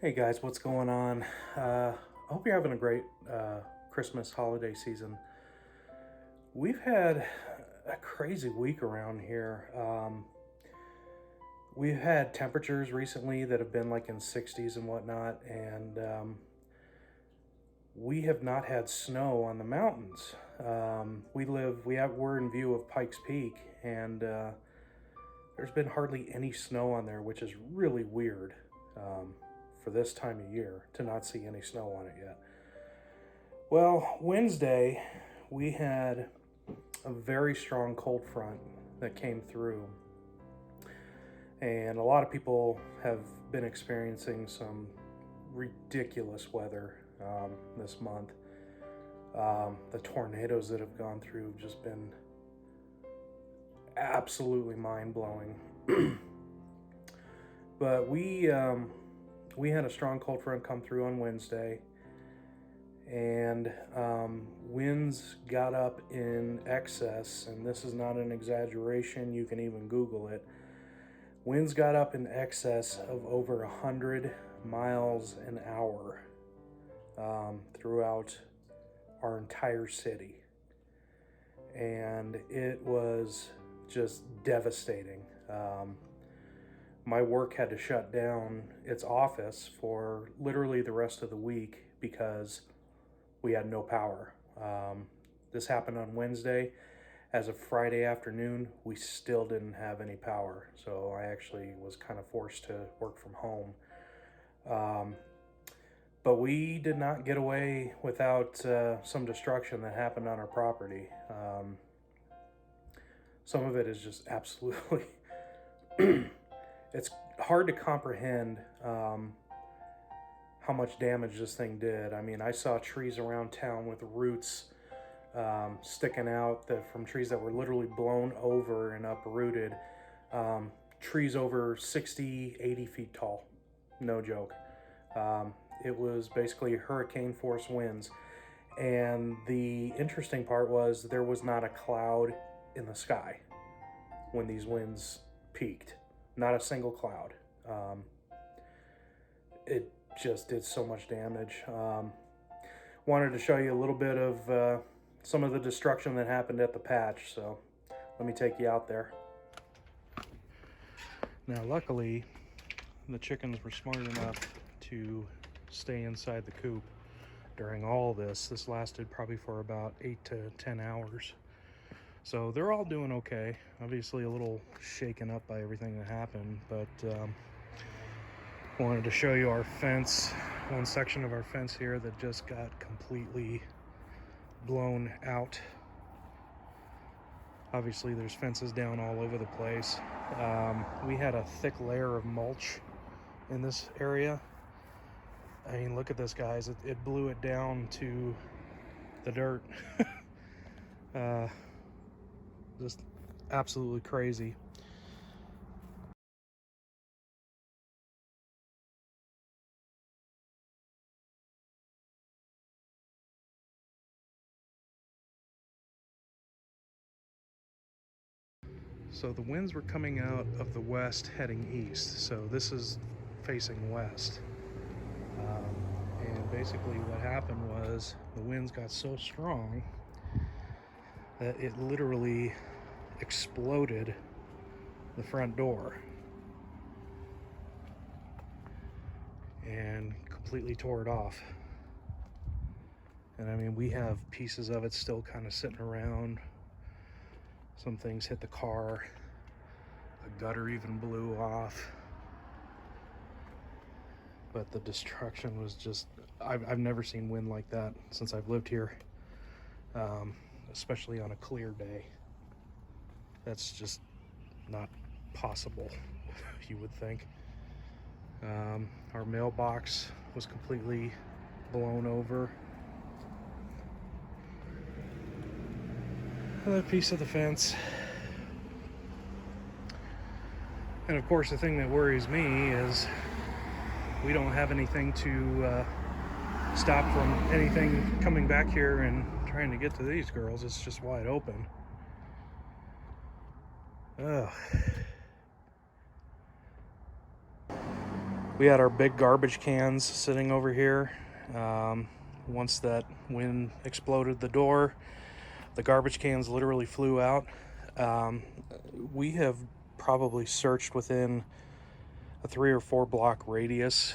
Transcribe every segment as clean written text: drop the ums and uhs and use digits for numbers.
Hey guys, what's going on? I hope you're having a great Christmas holiday season. We've had a crazy week around here. We've had temperatures recently that have been like in 60s and whatnot, and we have not had snow on the mountains. We're in view of Pikes Peak, and there's been hardly any snow on there, which is really weird for this time of year to not see any snow on it yet. Well, Wednesday, we had a very strong cold front that came through, and a lot of people have been experiencing some ridiculous weather this month. The tornadoes that have gone through have just been absolutely mind blowing. But we had a strong cold front come through on Wednesday, and winds got up in excess, and this is not an exaggeration, you can even Google it. Winds got up in excess of over 100 miles an hour throughout our entire city. And it was just devastating. My work had to shut down its office for literally the rest of the week because we had no power. This happened on Wednesday. As of Friday afternoon, we still didn't have any power. So I actually was kind of forced to work from home. But we did not get away without some destruction that happened on our property. Some of it is just absolutely, it's hard to comprehend how much damage this thing did. I mean, I saw trees around town with roots sticking out from trees that were literally blown over and uprooted. Trees over 60, 80 feet tall. No joke. It was basically hurricane force winds. And the interesting part was there was not a cloud in the sky when these winds peaked. Not a single cloud. It just did so much damage. Wanted to show you a little bit of some of the destruction that happened at the patch, so let me take you out there. Now, luckily, the chickens were smart enough to stay inside the coop during all this. This lasted probably for about 8 to 10 hours. So they're all doing okay. Obviously a little shaken up by everything that happened, but wanted to show you our fence, one section of our fence here that just got completely blown out. Obviously there's fences down all over the place. We had a thick layer of mulch in this area. I mean, look at this, guys. It blew it down to the dirt. Just absolutely crazy. So the winds were coming out of the west heading east. So this is facing west. And basically what happened was the winds got so strong that it literally exploded the front door and completely tore it off. And I mean, we have pieces of it still kind of sitting around. Some things hit the car. The gutter even blew off. But the destruction was just, I've never seen wind like that since I've lived here. Especially on a clear day. That's just not possible, you would think. Our mailbox was completely blown over. Another piece of the fence. And of course, the thing that worries me is we don't have anything to stop from anything coming back here and trying to get to these girls. It's just wide open. Ugh. We had our big garbage cans sitting over here. Once that wind exploded the door, the garbage cans literally flew out. We have probably searched within a 3 or 4 block radius,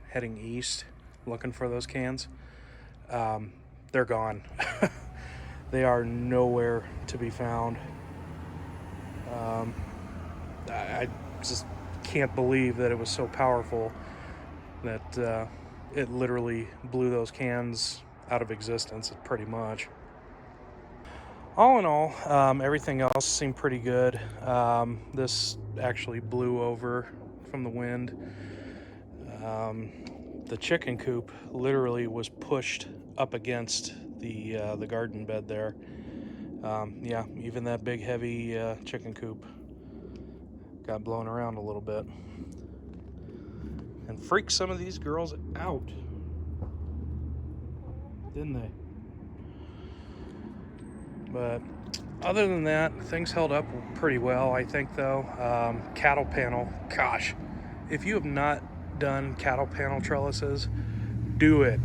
heading east, looking for those cans. They're gone. They are nowhere to be found. I just can't believe that it was so powerful that it literally blew those cans out of existence, pretty much. All in all, everything else seemed pretty good. This actually blew over from the wind. The chicken coop literally was pushed up against the garden bed there. Yeah, even that big heavy chicken coop got blown around a little bit and freaked some of these girls out, didn't they? But other than that, things held up pretty well, I think, though. Cattle panel, gosh, if you have not done cattle panel trellises, do it.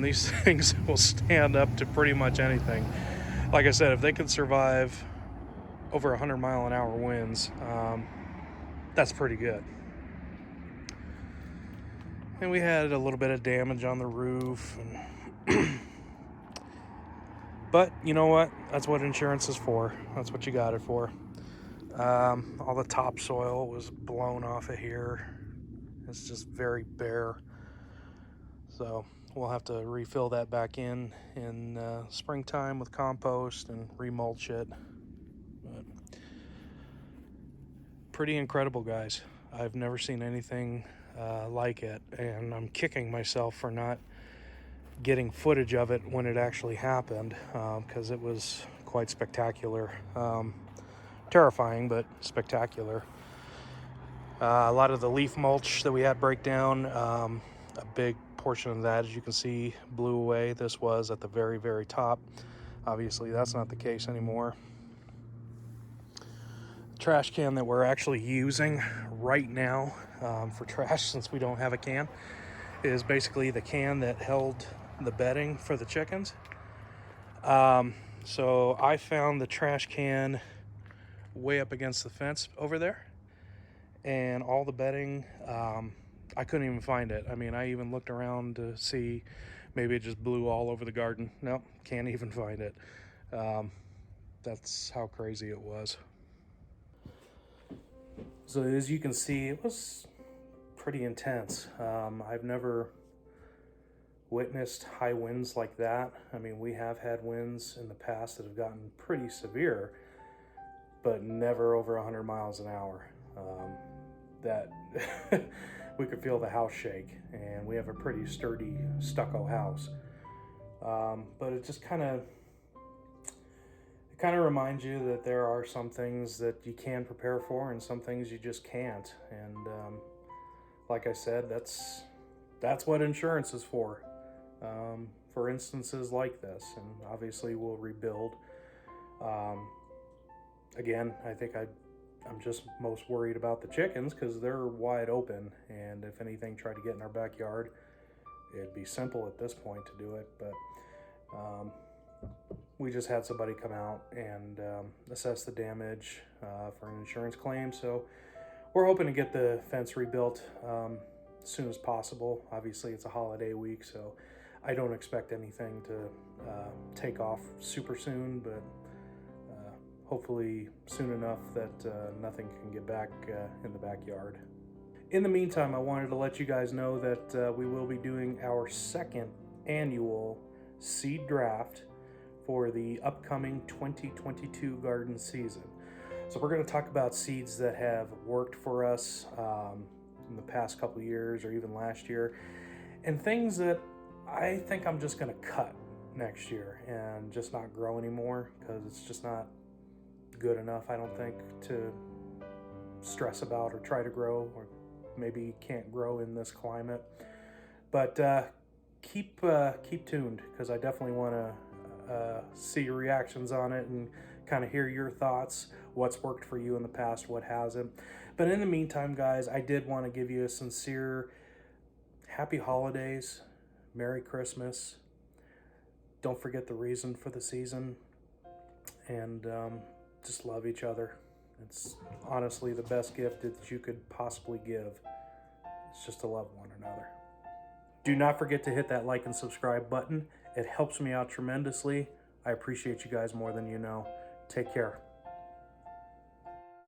These things will stand up to pretty much anything. Like I said, if they could survive over 100-mile-an-hour winds, that's pretty good. And we had a little bit of damage on the roof. But you know what? That's what insurance is for. That's what you got it for. All the topsoil was blown off of here. It's just very bare. So we'll have to refill that back in springtime with compost and remulch it. But pretty incredible, guys. I've never seen anything like it, and I'm kicking myself for not getting footage of it when it actually happened, because it was quite spectacular. Terrifying, but spectacular. A lot of the leaf mulch that we had break down, a big portion of that, as you can see, blew away. This was at the very, very top. Obviously, that's not the case anymore. Trash can that we're actually using right now for trash, since we don't have a can, is basically the can that held the bedding for the chickens. So I found the trash can way up against the fence over there, and all the bedding, I couldn't even find it. I mean, I even looked around to see maybe it just blew all over the garden. Nope, can't even find it. That's how crazy it was. So as you can see, it was pretty intense. I've never witnessed high winds like that. I mean, we have had winds in the past that have gotten pretty severe, but never over 100 miles an hour. That we could feel the house shake, and we have a pretty sturdy stucco house. But it just kind of reminds you that there are some things that you can prepare for and some things you just can't. And like I said, that's what insurance is for instances like this. And obviously we'll rebuild. Again, I think I'm just most worried about the chickens because they're wide open, and if anything tried to get in our backyard, it'd be simple at this point to do it. But we just had somebody come out and assess the damage for an insurance claim. So we're hoping to get the fence rebuilt as soon as possible. Obviously, it's a holiday week, so I don't expect anything to take off super soon, but hopefully soon enough that nothing can get back in the backyard. In the meantime, I wanted to let you guys know that we will be doing our second annual seed draft for the upcoming 2022 garden season. So we're going to talk about seeds that have worked for us in the past couple years or even last year, and things that I think I'm just going to cut next year and just not grow anymore because it's just not good enough, I don't think, to stress about or try to grow, or maybe can't grow in this climate. But keep tuned, because I definitely want to see your reactions on it and kind of hear your thoughts, what's worked for you in the past, what hasn't. But in the meantime, guys, I did want to give you a sincere happy holidays, Merry Christmas. Don't forget the reason for the season, and just love each other. It's honestly the best gift that you could possibly give. It's just to love one another. Do not forget to hit that like and subscribe button. It helps me out tremendously. I appreciate you guys more than you know. Take care.